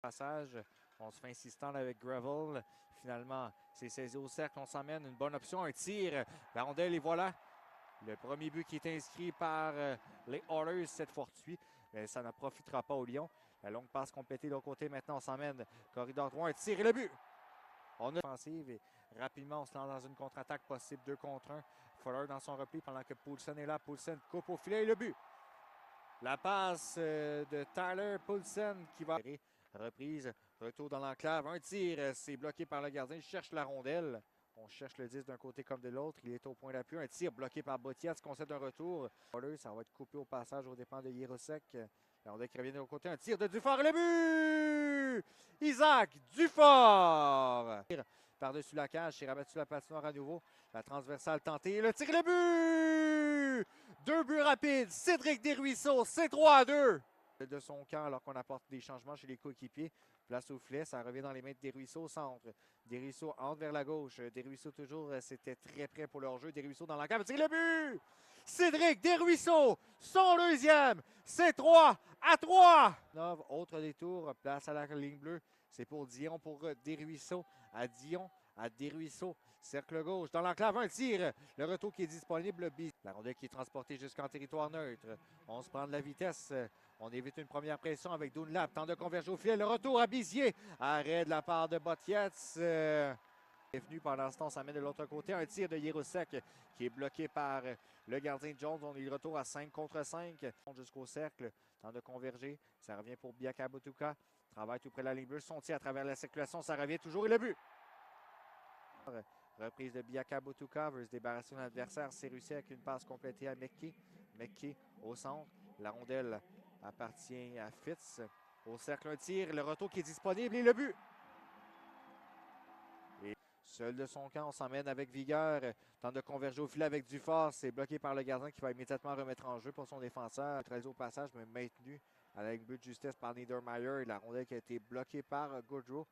Passage, on se fait insistant avec Gravel. Finalement, c'est saisi au cercle, on s'emmène. Une bonne option, un tir. La rondelle, et voilà. Le premier but qui est inscrit par les Oilers cette fortuit. Mais ça ne profitera pas aux Lions. La longue passe complétée de l'autre côté. Maintenant, on s'emmène. Corridor droit, un tir et le but. On a offensive et rapidement, on se lance dans une contre-attaque possible 2 contre 1. Fuller dans son repli pendant que Poulsen est là. Poulsen coupe au filet et le but. La passe de Tyler Poulsen qui va... Reprise, retour dans l'enclave, un tir, c'est bloqué par le gardien, il cherche la rondelle. On cherche le 10 d'un côté comme de l'autre, il est au point d'appui, un tir bloqué par Botiat, ce concède un retour. Ça va être coupé au passage aux dépens de Jirosek. La rondelle qui revient de l'autre côté, un tir de Dufort et le but! Isaac Dufort! Par-dessus la cage, c'est rabattu la patinoire à nouveau. La transversale tentée, le tir et le but! 2 buts rapides, Cédric Desruisseaux, c'est 3-2. De son camp alors qu'on apporte des changements chez les coéquipiers. Place au filet, ça revient dans les mains de Desruisseaux au centre. Desruisseaux entre vers la gauche. Desruisseaux toujours, c'était très prêt pour leur jeu. Desruisseaux dans l'enclave, c'est le but! Cédric Desruisseaux, son deuxième, c'est 3-3. Autre détour, place à la ligne bleue. C'est pour Dion, pour Desruisseaux. À Dion, à Desruisseaux. Cercle gauche, dans l'enclave, un tir. Le retour qui est disponible. La rondelle qui est transportée jusqu'en territoire neutre. On se prend de la vitesse. On évite une première pression avec Dunlap. Temps de converger au filet. Le retour à Bizier. Arrêt de la part de Botiets. Est venu pendant ce temps, on s'amène de l'autre côté. Un tir de Jirosek qui est bloqué par le gardien Jones. On est de retour à 5 contre 5. Jusqu'au cercle. Temps de converger. Ça revient pour Biaka Botuka. Travaille tout près de la ligne bleue. Son tir à travers la circulation. Ça revient toujours et le but. Reprise de Biaka Botuka veut se débarrasser de son adversaire. C'est réussi avec une passe complétée à Mekki. Mekki au centre. La rondelle appartient à Fitz. Au cercle, un tir. Le retour qui est disponible et le but. Et seul de son camp, on s'emmène avec vigueur. Tente de converger au filet avec Dufort. C'est bloqué par le gardien qui va immédiatement remettre en jeu pour son défenseur. Très au passage, mais maintenu à la ligne bleue de justesse par Niedermayer. Et la rondelle qui a été bloquée par Goodrow.